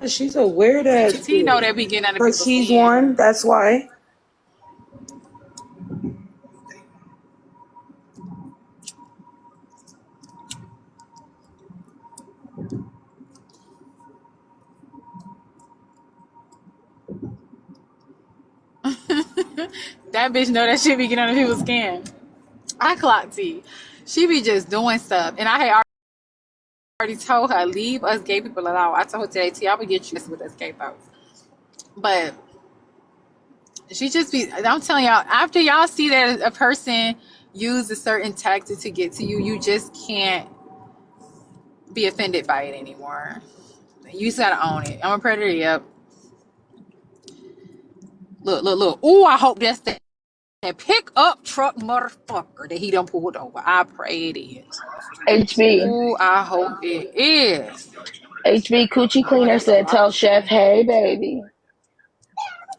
She's a weird ass He know bitch. that be getting under Cause people's she's skin. one, that's why. That bitch know that shit be getting under people's skin. I clock T. She be just doing stuff. And I had already told her, leave us gay people alone. I told her today, T, I would get you with us gay folks. But she just be, I'm telling y'all, after y'all see that a person use a certain tactic to get to you, you just can't be offended by it anymore. You just gotta own it. I'm a predator, yep. Look. Ooh, I hope that's that pickup truck motherfucker that he done pulled over. I pray it is. HB. Ooh, I hope it is. HB Coochie Oh, Cleaner that's a said, lot tell of Chef, shit. hey, baby.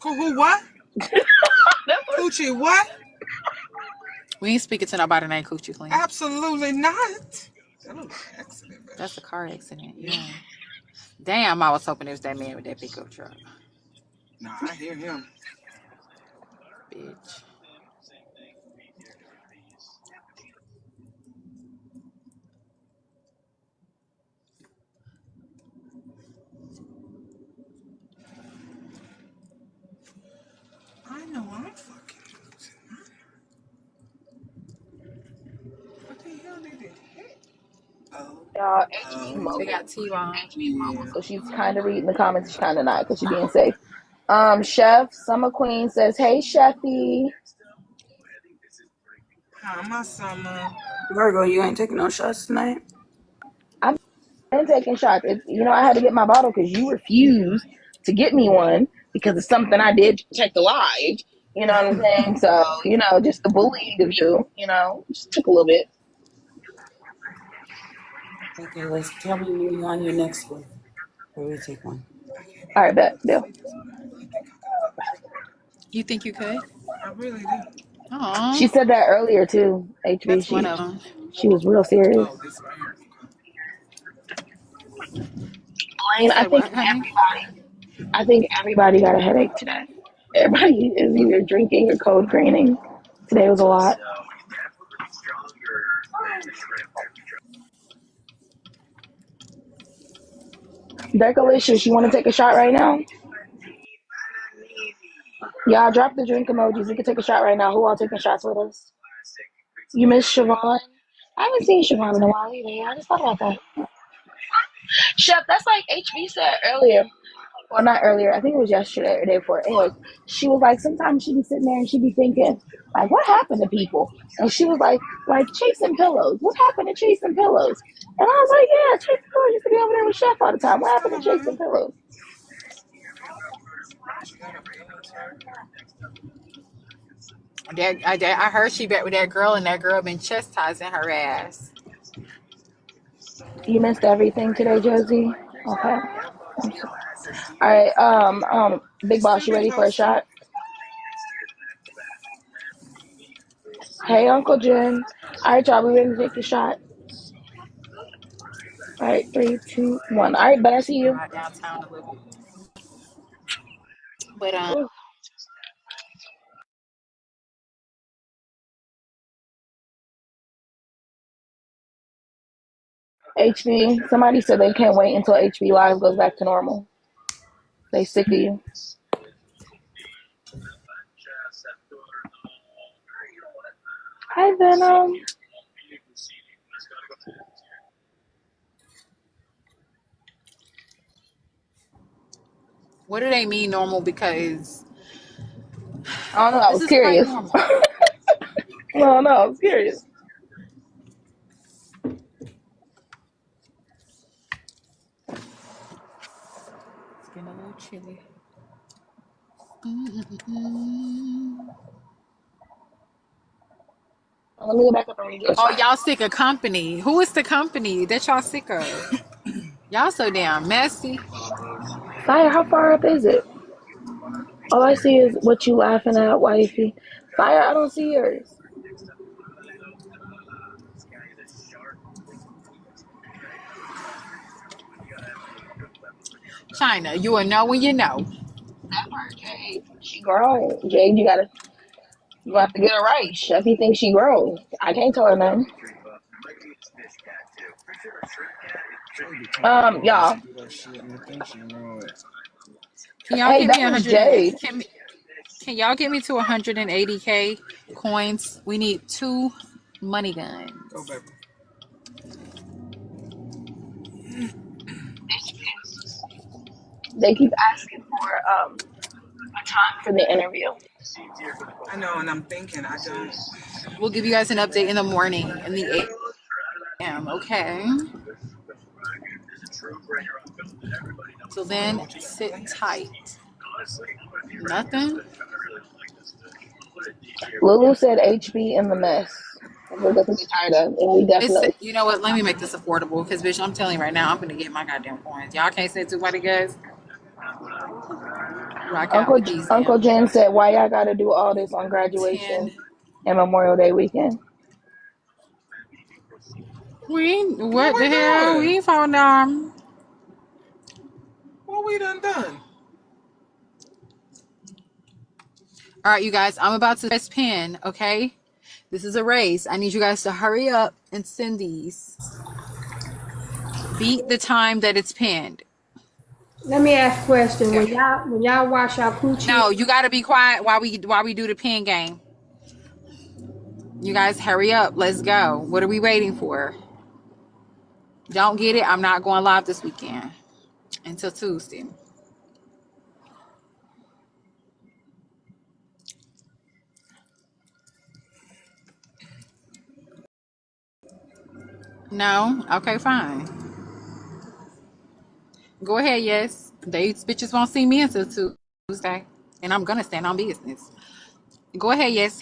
Who what? Coochie what? We ain't speaking to nobody named Coochie Cleaner. Absolutely not. That was an accident, That's a bitch. car accident, yeah. Damn, I was hoping it was that man with that pickup truck. Nah, I hear him. Bitch. I know I'm fucking losing. What the hell did it hit? Oh, Y'all, HB oh, They mobile. got T-Bone. yeah. So she's kind of reading the comments. She's kind of not because she's being safe. Chef Summer Queen says, "Hey, Chefy." Hi, my summer. Virgo, you ain't taking no shots tonight? I've been taking shots. I had to get my bottle because you refused to get me one because it's something I did to protect the lives. You know what I'm saying? So, just the bullying of you, just took a little bit. Okay, let's tell me when you're on your next one. Or we take one. I can't All believe right, I'm bet. about to Deal. say this, but I really think I gotta go back. You think you could? I really do. She Oh, said that earlier too, HB. that's one She of them. she was real serious. Oh, this American. You Blaine, I said think what, honey? everybody got a headache today. Everybody is either drinking or cold greening. Today was a lot. Decalicious, you want to take a shot right now? Y'all drop the drink emojis. We can take a shot right now. Who all taking shots with us? You miss Siobhan? I haven't seen Siobhan in a while either. I just thought about that. Chef, that's like HB said earlier. Well, not earlier. I think it was yesterday or the day before. Anyways, she was like, sometimes she'd be sitting there and she'd be thinking, like, what happened to people? And she was like chasing pillows. What happened to chasing pillows? And I was like, yeah, chasing pillows used to be over there with Chef all the time. What What's happened going to chasing on? pillows? She got her pillows hurt. I heard she bet with that girl, and that girl been chastising her ass. You missed everything today, Josie. Okay. Yep. All right. Big boss, you Still be ready for a posting. shot? Hey, Uncle Jen. All right, y'all. We ready to take the shot? All right, 3, 2, 1. All right, but I see Go you. out downtown a little bit. But HB. Somebody said they can't wait until HB Live goes back to normal. They sick of you. Hi, Venom. what do they mean normal? Because I don't know. I this was is quite curious. normal. No, I was curious. It's getting a little chilly. Mm-mm-mm. Let me go back up and read your Oh, shot. y'all sick of company. Who is the company that y'all sick of? Y'all so damn messy. Fire, how far up is it? All I see is what you laughing at, wifey. Fire, I don't see yours. China, you will know when you know. That part, Jade. She grown. Jade, you have to get her right. Chefy thinks she grown. I can't tell her nothing. She be talking too much to Y'all. do that shit and think she know it. Can y'all Hey, get me that a was hundred and Jade. can y'all get me to 180K coins? We need 2 money Go, guns. baby. They keep asking for a time for the interview. I know, and I'm thinking I don't. We'll give you guys an update in the morning in the AM. Okay. Till I don't know then, what you got sit planned. tight. Nothing. Lulu said HB in the mess. We're going to get tired of, and we It's definitely. you know what? Let me make this affordable because bitch, I'm telling you right now, I'm gonna get my goddamn coins. Y'all can't say 2 money guys. Rock out with these Uncle damn Jen said, "Why y'all got to do all this on graduation 10. and Memorial Day weekend?" What What the we hell? doing? We ain't falling down. What we done? All right, you guys, I'm about to press pin, okay? This is a race. I need you guys to hurry up and send these. Beat the time that it's pinned. Let me ask a question. Yeah. When y'all wash y'all coochie, No, you got to be quiet while we do the pin game. You guys, hurry up. Let's go. What are we waiting for? Don't get it. I'm not going live this weekend until Tuesday. No? Okay, fine. Go ahead, yes. These bitches won't see me until Tuesday. And I'm gonna stand on business. Go ahead, yes.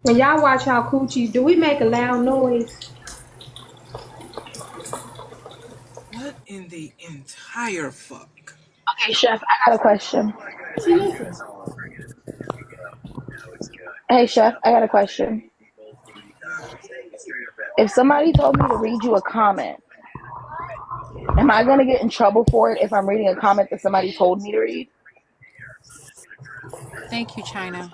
when y'all wash y'all coochies, do we make a loud noise? What in the entire fuck? Okay, Chef, I got a question. She listen. Hey, Chef, I got a question. Yeah. If somebody told me to read you a comment, am I going to get in trouble for it if I'm reading a comment that somebody told me to read? Thank you, China.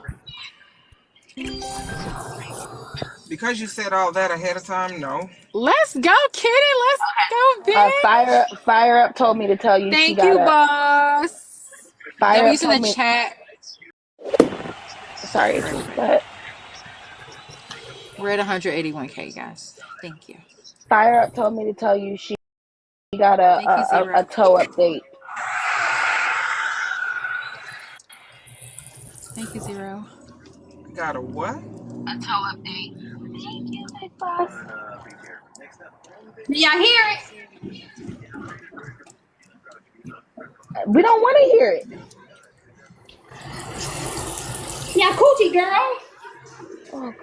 Because you said all that ahead of time, no. Let's go, Kitty. Let's go, bitch. Fire Up told me to tell you she Thank got you, a. boss. Fire Up W's in told the me. chat. Sorry, but We're at 181K, guys. Thank you. Fire Up told me to tell you she got Thank you, a Zero. toe update. Thank you, Zero. Got a what? A toe update. Thank you, Big Boss. Do y'all hear it? We don't want to hear it. Yeah, coochie girl. Oh,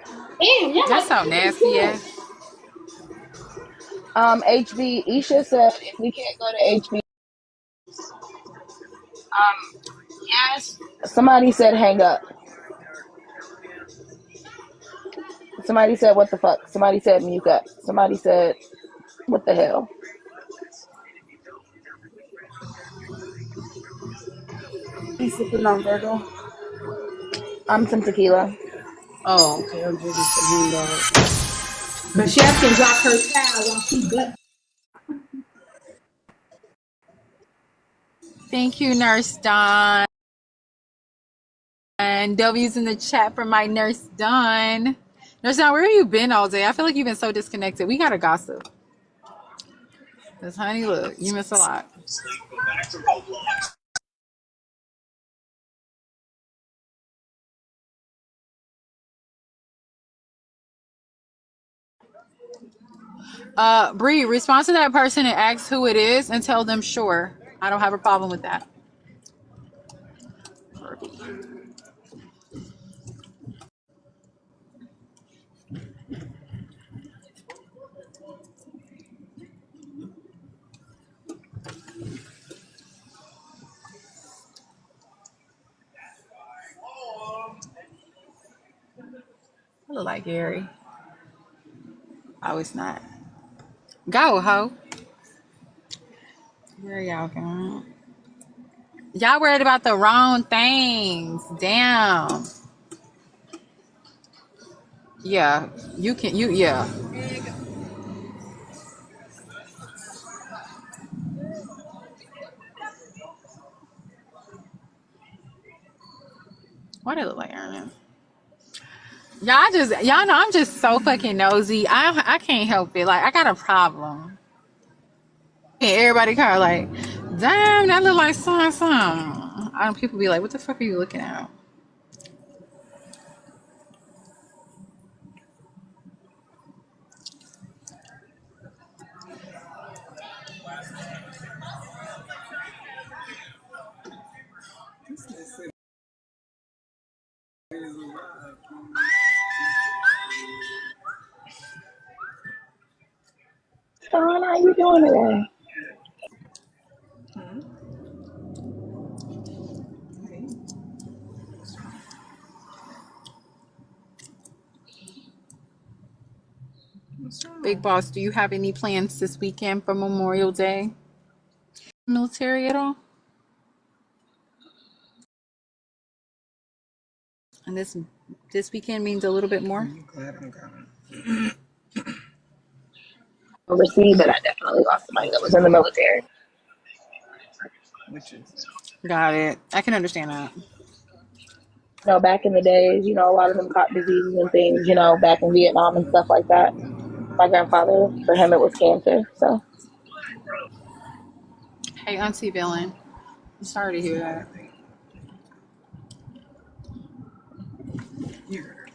Damn, y'all That's like so coochie nasty, too. yeah. HB Isha said if we can't go to HB, yes. Somebody said hang up. Somebody said what the fuck. Somebody said mute up. Somebody said what the hell. You sipping on Virgo? I'm some tequila. Oh, okay. I'm drinking some hang dog. But Chef can drop her towel while she butt. Thank you, Nurse Dawn. And W's in the chat for my Nurse Dawn. Nurse Dawn, where have you been all day? I feel like you've been so disconnected. We gotta gossip. Cause honey, look, you miss a lot. Bree, respond to that person and ask who it is and tell them sure. I don't have a problem with that. I look like Gary. Oh, it's not. Go, ho. Where y'all going? Y'all worried about the wrong things. Damn. Yeah, you can. Yeah. What it look like, Ernest? Y'all know I'm just so fucking nosy. I can't help it. Like I got a problem. And everybody kind of like, damn, that look like something. I don't. People be like, what the fuck are you looking at? This nigga is alive. Sean, how you doing today? Hmm? Hey, what's Big wrong? boss, do you have any plans this weekend for Memorial Day? Military at all? And this weekend means a little bit more. I'm glad I'm gone. Overseas, but I definitely lost somebody that was in the military. Which is it? Got it. I can understand that. You know, back in the days, you know, a lot of them caught diseases and things, you know, back in Vietnam and stuff like that. My grandfather, for him, it was cancer. So, Hey, Auntie Villain. I'm sorry to hear that. You heard her.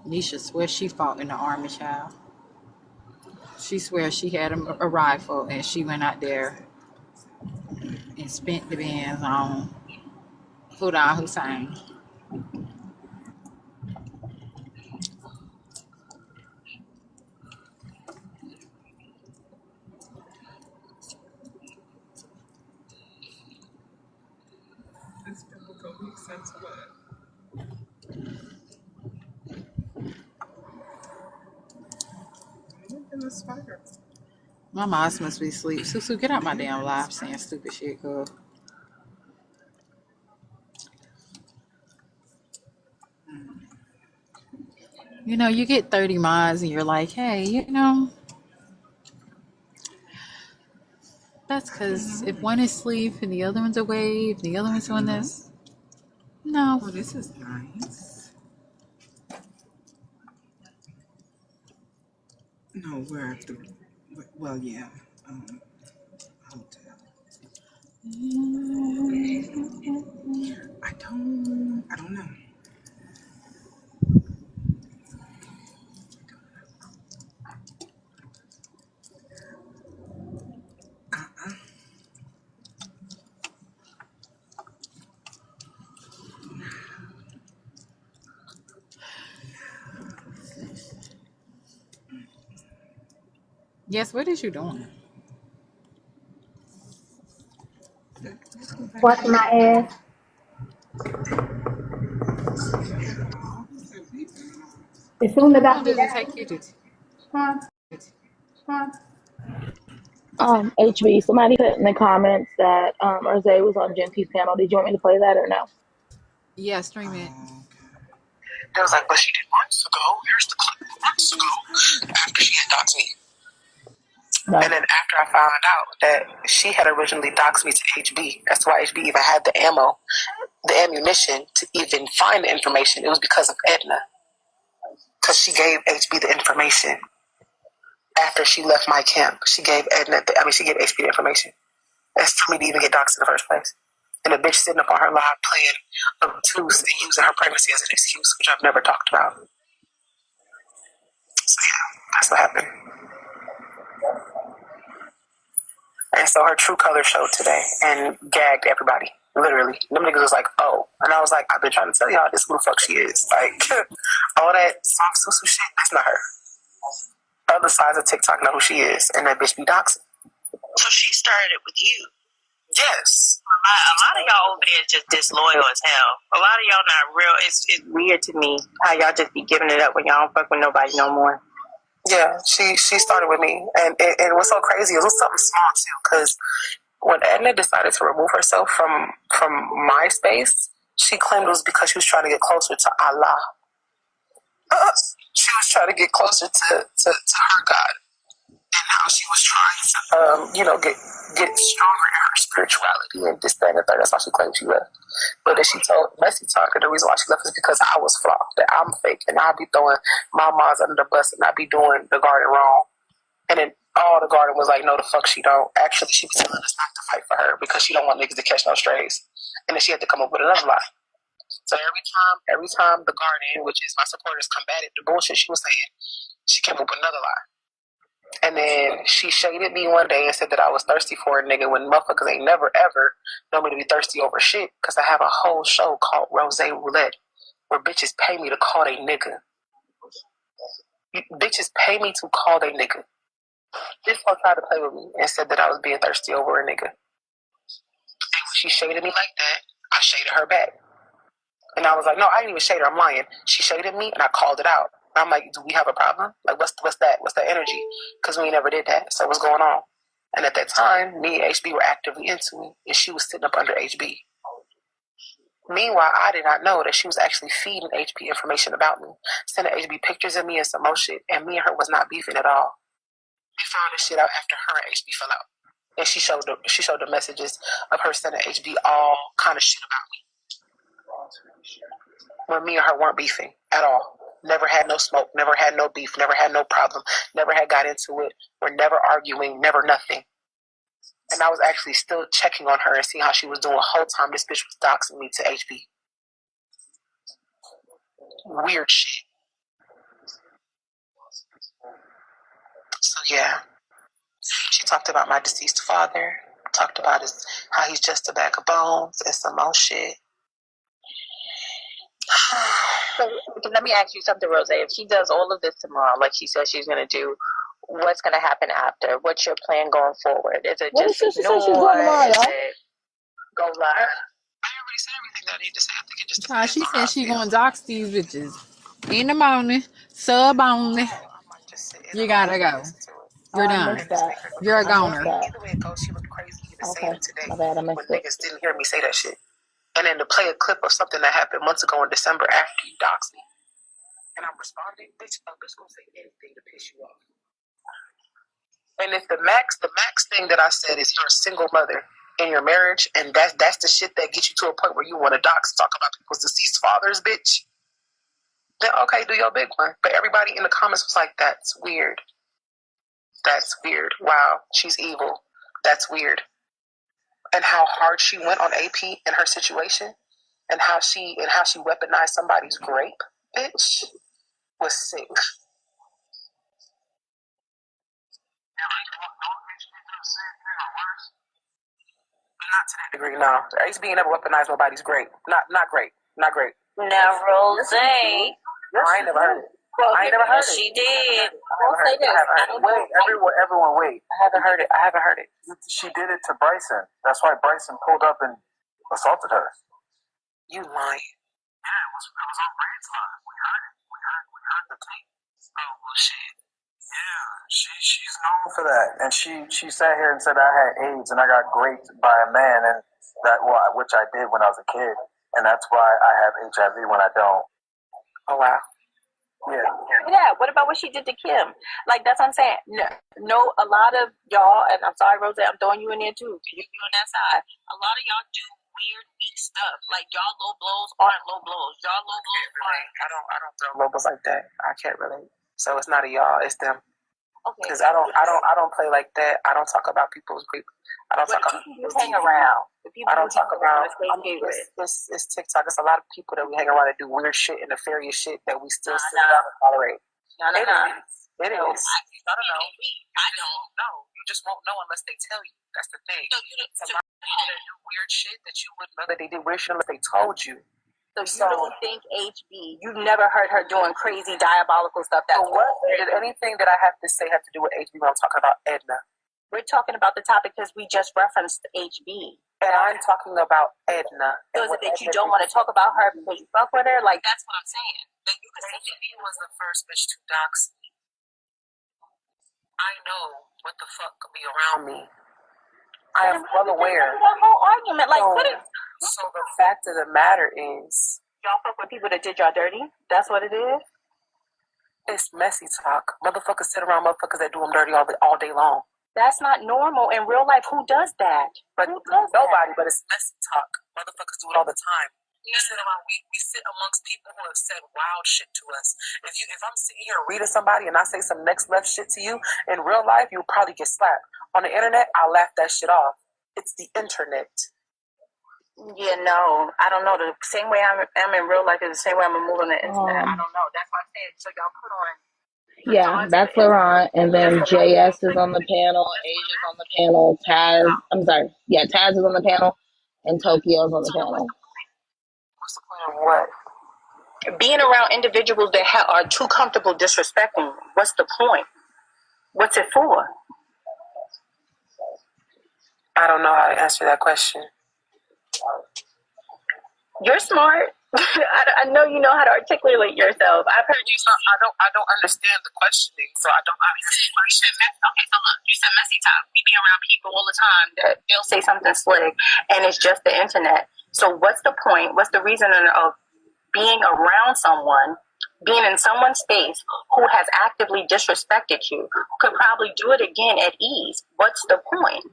Nisha swears she fought in the army, child. She swears she had a rifle and she went out there and spent the bands on Saddam Hussein. This biblical makes sense of what? Look in the spider. My moms must be asleep. Susu, get out my damn life saying stupid shit, girl. You know, you get 30 miles and you're like, hey, that's I don't because if know. one is asleep and the other one's awake, the other I one's doing don't know. this. No. Oh, this is nice. No, we're at the. Well, yeah. Hotel. I don't know. Uh-uh. Yes, what is you doing? Let's go back to Watching the. my ass. Always that beeping noise. As soon as How I long get does it out, take you to? huh? Huh? HB, somebody put in the comments that Rose was on Gentie's panel. Did you want me to play that or no? Yeah, stream it. Oh, okay. It was like, but she did months ago. Here's the clip months Who ago is her? after she had doxed me. No. And then after I found out that she had originally doxed me to HB, that's why HB even had the ammunition to even find the information. It was because of Edna, because she gave HB the information after she left my camp. She gave she gave HB the information. That's for me to even get doxxed in the first place. And the bitch sitting up on her live playing obtuse and using her pregnancy as an excuse, which I've never talked about. So yeah, that's what happened. And so her true color showed today and gagged everybody. Literally. Them niggas was like, oh. And I was like, I've been trying to tell y'all this who the fuck she is. Like, all that soft susu shit, that's not her. Other sides of TikTok know who she is. And that bitch be doxing. So she started it with you. Yes. A lot of y'all over there is just disloyal as hell. A lot of y'all not real. It's weird to me how y'all just be giving it up when y'all don't fuck with nobody no more. Yeah, she started with me, and what's so crazy is it was something small too, because when Edna decided to remove herself from my space, she claimed it was because she was trying to get closer to Allah. She was trying to get closer to her God, and how she was trying to get stronger in her spirituality and this, that, and the third. That's why she claimed she left. But then she told Messi Talker the reason why she left is because I was flawed, that I'm fake, and I'll be throwing my moms under the bus and I be doing the garden wrong. And then all the garden was like, no, the fuck she don't. Actually, she was telling us not to fight for her because she don't want niggas to catch no strays. And then she had to come up with another lie. So every time the garden, which is my supporters, combated the bullshit she was saying, she came up with another lie. And then she shaded me one day and said that I was thirsty for a nigga when motherfuckers ain't never ever known me to be thirsty over shit, because I have a whole show called Rose Roulette where bitches pay me to call they nigga. Bitches pay me to call they nigga. This one tried to play with me and said that I was being thirsty over a nigga. And when she shaded me like that, I shaded her back. And I was like, no, I didn't even shade her. I'm lying. She shaded me and I called it out. And I'm like, do we have a problem? Like, what's that? What's that energy? Because we never did that. So what's going on? And at that time, me and HB were actively into it. And she was sitting up under HB. Meanwhile, I did not know that she was actually feeding HB information about me, sending HB pictures of me and some more shit. And me and her was not beefing at all. We found this shit out after her and HB fell out. And she showed the messages of her sending HB all kind of shit about me. When me and her weren't beefing at all. Never had no smoke, never had no beef, never had no problem, never had got into it. We're never arguing, never nothing. And I was actually still checking on her and seeing how she was doing the whole time this bitch was doxing me to HB. Weird shit. So yeah. She talked about my deceased father, talked about how he's just a bag of bones and some more shit. So let me ask you something, Rose. If she does all of this tomorrow, like she says she's going to do, what's going to happen after? What's your plan going forward? Is it just She said she's doing tomorrow, y'all? Go live? I already said everything that I need to say. I think it just depends She on said how she I feel. gonna dox these bitches in the morning, sub only. You gotta go. You're I done. missed that. You're a I missed goner. that. Either way it goes, she looked crazy even saying Okay, it today my bad, I when missed it. niggas didn't hear me say that shit. And then to play a clip of something that happened months ago in December after you doxed me. And I'm responding, bitch, a bitch gonna say anything to piss you off. And if the max thing that I said is you're a single mother in your marriage, and that's the shit that gets you to a point where you want to dox, talk about people's deceased fathers, bitch, then okay, do your big one. But everybody in the comments was like, that's weird. That's weird. Wow, she's evil. That's weird. And how hard she went on AP in her situation, and how she weaponized somebody's grape, bitch, was sick. Not to that degree, no. HB never weaponized nobody's grape. Not great. Not great. Now, Rose. I ain't never heard it. I ain't never heard it. She did. Everyone, wait. I haven't heard it. She did it to Bryson. That's why Bryson pulled up and assaulted her. You lying. Yeah, it was on Brand's line. We heard the tape. Oh, well, shit. Yeah, she's known for that. And she sat here and said I had AIDS and I got raped by a man, and which I did when I was a kid, and that's why I have HIV when I don't. Oh, wow. Yeah. What about what she did to Kim? Like, that's what I'm saying. No, a lot of y'all, and I'm sorry, Rose, I'm throwing you in there too, because you're on that side. A lot of y'all do weird, weak stuff. Like, y'all low blows aren't low blows. Y'all low blows aren't. I don't throw low blows like that. I can't relate. So it's not a y'all, it's them. Because I don't play like that. I don't talk about people's grief. I don't talk about people's hang around. I don't talk about. It's TikTok. It's a lot of people that we hang around that do weird shit and nefarious shit that we still sit down and tolerate. It is. I don't know. I don't know. You just won't know unless they tell you. That's the thing. Some people that do weird shit that you wouldn't know that they did weird shit unless they told you. So you don't think HB? You've never heard her doing crazy, diabolical stuff. So what did anything that I have to say have to do with HB when I'm talking about Edna? We're talking about the topic because we just referenced HB. And I'm talking about Edna. So is it that you don't want to talk about her because you fuck with her? Like, that's what I'm saying. Like, you can say She was the first bitch to dox me. I know what the fuck could be around me. I am well aware. That whole argument, like, So the fact of the matter is, y'all fuck with people that did y'all dirty? That's what it is? it's messy talk. Motherfuckers sit around motherfuckers that do them dirty all day long. That's not normal in real life. Who does that? But Who does nobody, that? but it's messy talk. Motherfuckers do it all the time. We sit amongst people who have said wild shit to us. If I'm sitting here reading somebody and I say some next left shit to you, in real life you'll probably get slapped. On the internet, I laugh that shit off. It's the internet. Yeah, no, I don't know. The same way I'm in real life is the same way I'm gonna move on the internet. I don't know. That's why I said, so y'all put on. Yeah, that's Laurent, and then JS is on the panel, Asia's on the panel, Taz is on the panel, and Tokyo's on the panel. What's the point of what? Being around individuals that are too comfortable disrespecting, what's the point? What's it for? I don't know how to answer that question. You're smart. I know you know how to articulate yourself. I've heard you. I don't understand the questioning, so I don't understand the question. Okay, so look, you said messy talk. We be around people all the time that they'll say something slick, and it's just the internet. So what's the point? What's the reason of being around someone, being in someone's space who has actively disrespected you, could probably do it again at ease? What's the point?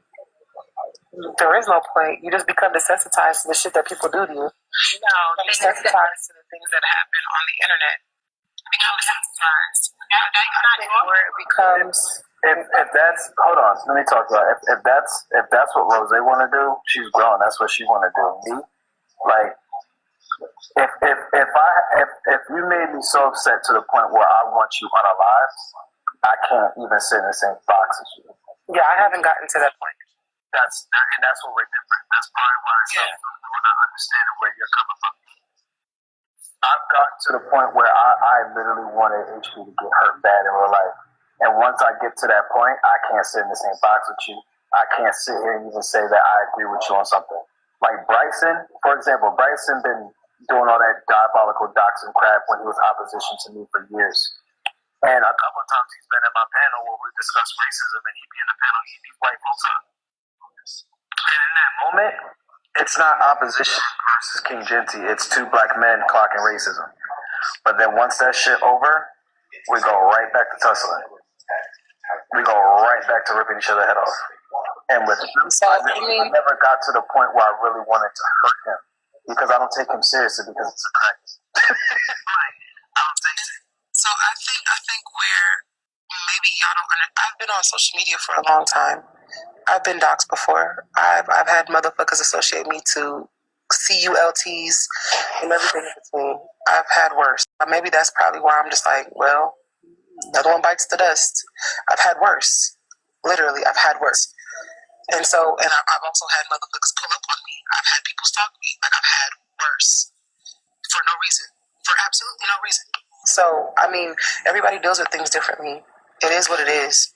There is no point. You just become desensitized to the shit that people do to you. No, Desensitized to the things that happen on the internet. Become desensitized. Where it becomes. If that's, hold on, let me talk about it. If that's what Rose want to do, she's grown. That's what she want to do. Me, like, if you made me so upset to the point where I want you unalive, I can't even sit in the same box as you. Yeah, I haven't gotten to that point. That's what we're different. That's probably why I'm not understanding where you're coming from. I've gotten to the point where I literally wanted HP to get hurt bad in real life. And once I get to that point, I can't sit in the same box with you. I can't sit here and even say that I agree with you on something. Like Bryson, for example, Bryson been doing all that diabolical doxing crap when he was opposition to me for years. And a couple of times he's been in my panel where we discuss racism and he'd be in the panel, he'd be white folks up. And in that moment, it's not opposition versus King Genty. It's two black men clocking racism. But then once that shit over, we go right back to tussling. We go right back to ripping each other head off. And with him, I never got to the point where I really wanted to hurt him because I don't take him seriously because it's a crack. I don't take it. So I think where maybe y'all don't understand. I've been on social media for a long time. I've been doxxed before. I've had motherfuckers associate me to CULTs and everything in between. I've had worse. Maybe that's probably why I'm just like, well, another one bites the dust. I've had worse. Literally, I've had worse. And so, and I've also had motherfuckers pull up on me. I've had people stalk me. Like, I've had worse. For no reason. For absolutely no reason. So, I mean, everybody deals with things differently. It is what it is.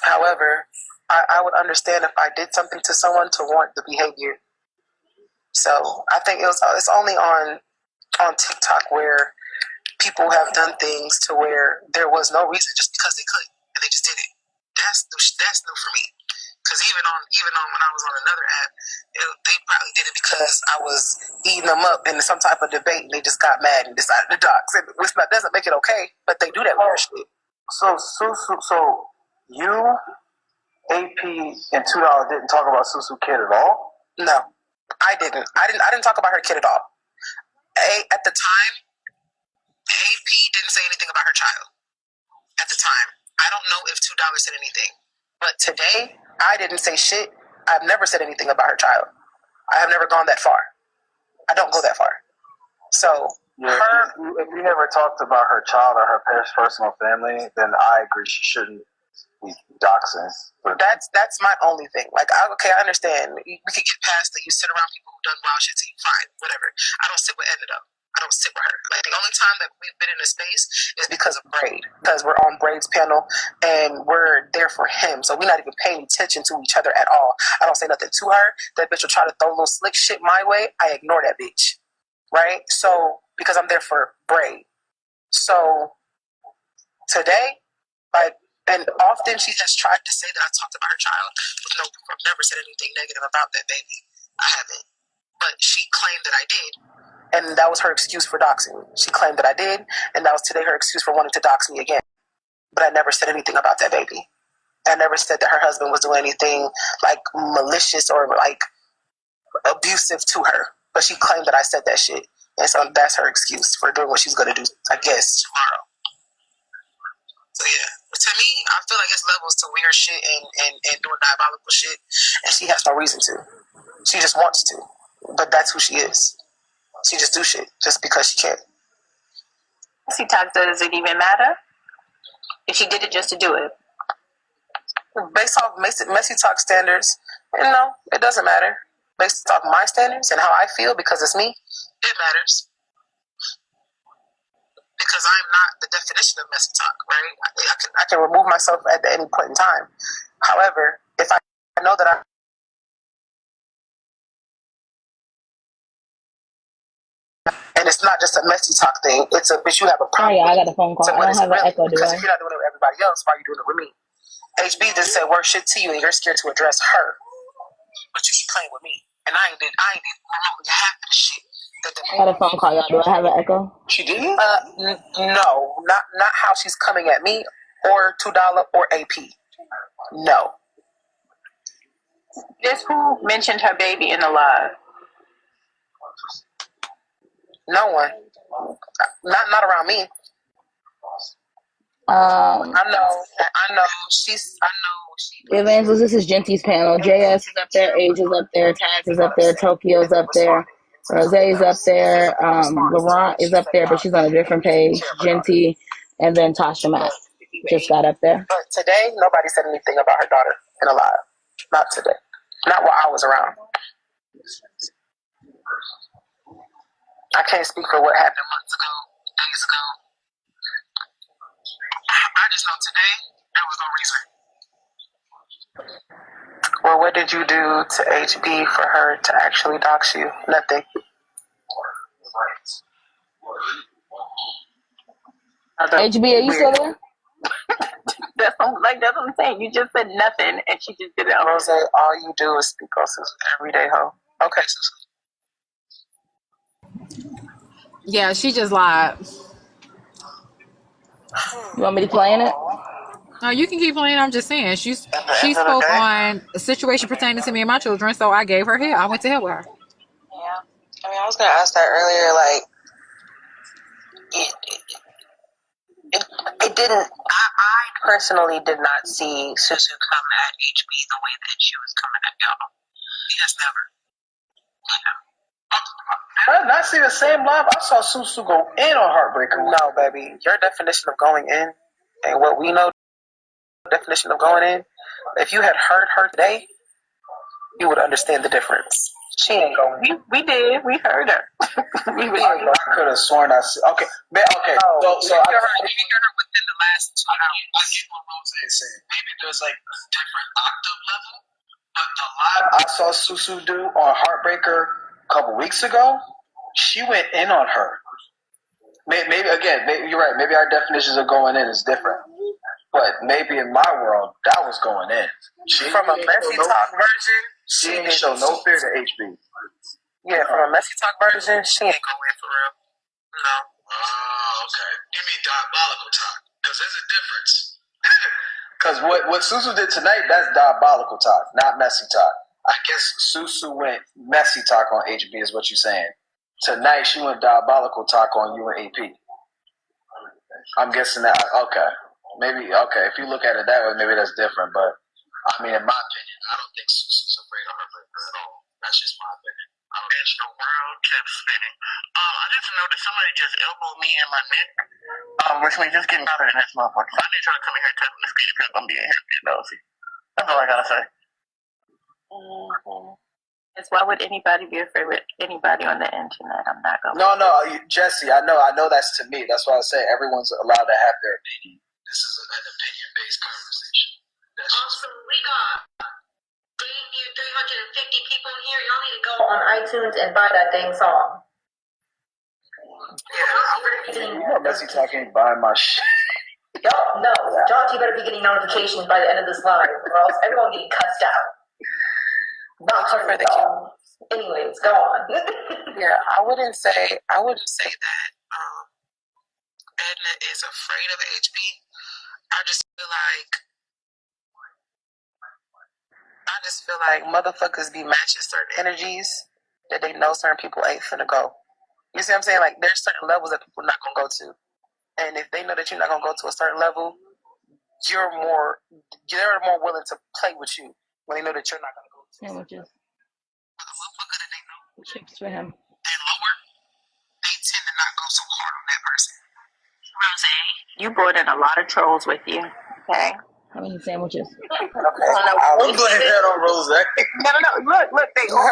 However, I would understand if I did something to someone to warrant the behavior. So I think it's only on TikTok where people have done things to where there was no reason just because they could and they just did it. That's new for me. Because even on when I was on another app, they probably did it because I was eating them up in some type of debate and they just got mad and decided to dox. Which doesn't make it okay, but they do that weird shit. So you, AP, and $2 didn't talk about Susu Kid at all? No, I didn't. I didn't talk about her kid at all. At the time, AP didn't say anything about her child. At the time, I don't know if $2 said anything, but today I didn't say shit. I've never said anything about her child. I have never gone that far. I don't go that far. So if you never talked about her child or her personal family, then I agree she shouldn't be doxing. That's my only thing. Like, I understand. We could get past that. You sit around people who've done wild shit to you. Fine, whatever. I don't sit with Edna though. I don't sit with her. Like, the only time that we've been in a space is because of Braid, because we're on Braid's panel and we're there for him. So we're not even paying attention to each other at all. I don't say nothing to her. That bitch will try to throw a little slick shit my way. I ignore that bitch, right? So because I'm there for Braid. So today, like, and often she has tried to say that I talked about her child with no proof. I've never said anything negative about that baby. I haven't. But she claimed that I did. And that was her excuse for doxing me. She claimed that I did, and that was today her excuse for wanting to dox me again. But I never said anything about that baby. I never said that her husband was doing anything like malicious or like abusive to her. But she claimed that I said that shit. And so that's her excuse for doing what she's going to do, I guess, tomorrow. So yeah, but to me, I feel like it's levels to weird shit and doing diabolical shit, and she has no reason to. She just wants to, but that's who she is. She just do shit just because she can. Messy talk, does it even matter? If she did it just to do it. Based off messy talk standards, it doesn't matter. Based off my standards and how I feel because it's me, it matters. Because I'm not the definition of messy talk, right? I can remove myself at any point in time. However, if I know that and it's not just a messy talk thing, it's a bitch, you have a problem. Oh yeah, I got a phone call. So I don't have an echo, do because I? if you're not doing it with everybody else, why are you doing it with me? HB just said worse shit to you and you're scared to address her. But you keep playing with me. And I ain't did remotely half of the shit. I got a phone call, y'all. Do I have an echo? She did? No, not how she's coming at me or $2 or AP. No. Just who mentioned her baby in the live? No one. Not around me. I know. She. Evangelist, this is Genty's panel. JS is up there, Age is up there, Taz is up there, Tokyo's up there, Rosé's up there, Laurent is up there, but she's on a different page. Genty, and then Tasha Mack just got up there. But today, nobody said anything about her daughter in a live. Not today. Not while I was around. I can't speak for what happened months ago, days ago. I just know today there was no reason. Well, what did you do to HB for her to actually dox you? Nothing. HB, are you still there? That's what I'm saying. You just said nothing, and she just did it. Rose, all you do is speak on Susan every day, ho. Okay, Susan. Yeah, she just lied. You want me to play in it? No, you can keep playing. I'm just saying. She spoke on a situation pertaining to me and my children, so I gave her help. I went to help her. Yeah. I mean, I was going to ask that earlier, like, it didn't, I personally did not see Susu come at HB the way that she was coming at y'all. He has never. Did I not see the same live? I saw Susu go in on Heartbreaker. No, baby. Your definition of going in and what we know definition of going in, if you had heard her today, you would understand the difference. She ain't going in. We did. We heard her. I could have sworn I see. Okay. Okay. So you can hear her within the last 2 hours. I get what Rose is saying. Maybe there's like a different octave level. But the live I saw Susu do on Heartbreaker a couple weeks ago, she went in on her. Maybe you're right. Maybe our definitions of going in is different. But maybe in my world, that was going in. From a messy talk version, she didn't show no fear to HB. Yeah, from a messy talk version, she ain't going in for real. No. Oh, okay. You mean diabolical talk? Because there's a difference. Because what Susu did tonight, that's diabolical talk, not messy talk. I guess Susu went messy talk on HB is what you're saying. Tonight, she went diabolical talk on you and AP. I'm guessing that, okay. Maybe, okay, if you look at it that way, maybe that's different. But, I mean, in my opinion, I don't think Susu's afraid of her at all. That's just my opinion. As the world kept spinning. I just know that somebody just elbowed me in my neck. Which means just getting better than this motherfucker. I need y'all to come in here and tell me the speed because I'm being happy and nosy. That's all I gotta say. Mm-hmm. Yes, why would anybody be afraid with anybody on the internet? I'm not going. No, Jesse. I know that's to me. That's why I say everyone's allowed to have their opinion. This is an opinion-based conversation. Also, we got dang near 350 people here. Y'all need to go on iTunes and buy that dang song. Yeah, you know, Messi talking buy my shit. Y'all, no, John, you better be getting notifications by the end of this live, or else everyone getting cussed out. Not for the kids. Anyways, go on. Yeah, I wouldn't say that Edna is afraid of HB. I just feel like motherfuckers be matching certain energies that they know certain people ain't finna go. You see what I'm saying? Like there's certain levels that people not gonna go to. And if they know that you're not gonna go to a certain level, they're more willing to play with you when they know that you're not gonna go to. Sandwiches. Chips for him. And lower, they tend to not go so hard on that person. Rose, you brought in a lot of trolls with you. Okay. How many sandwiches? Okay. I'm blaming that on Rose. No. Look, they all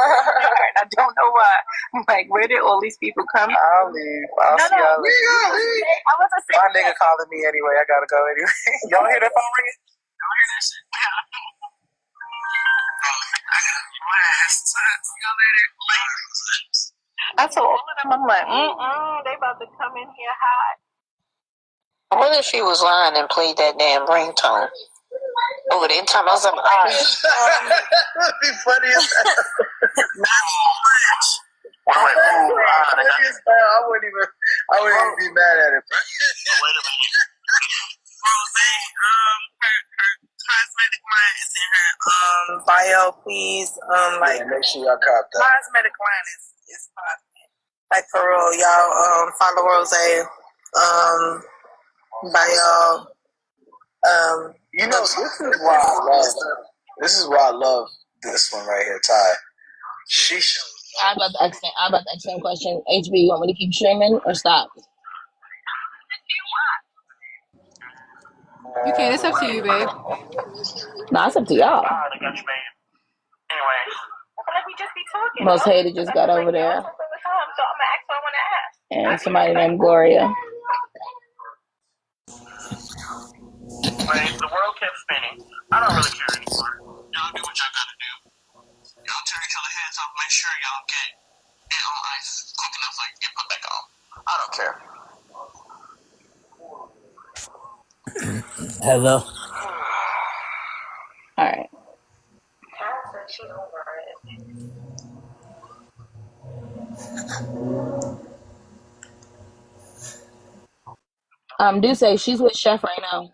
I don't know why. Like, where did all these people come from? I'll leave. I'll see y'all later. I wasn't saying my nigga calling me anyway. I gotta go anyway. Y'all hear that phone ringing? Y'all hear that shit? I told all of them, I'm like, they about to come in here hot. What if she was lying and played that damn ringtone? Over the time I was like, that'd be funny as hell. I wouldn't even be mad at it. Wait a minute. Rose, her cosmetic line is in her bio, please. Make sure y'all cop that. Cosmetic line is popping. Like for real, y'all follow Rose bio. You know, this is why I love this one right here, Ty. She showed. I'm about to ask the same question. HB, you want me to keep streaming or stop? You can't. It's up to you, babe. Nah, it's up to y'all. I got you, babe. Anyway. Like we just be talking. Most hated just got over there. So I'm gonna ask what I want to ask. And somebody named Gloria. The world kept spinning. I don't really care anymore. Y'all do what y'all gotta do. Y'all turn each other heads up. Make sure y'all get it on ice quick enough so you can get put back on. I don't care. Hello. All right. Do say she's with Chef right now.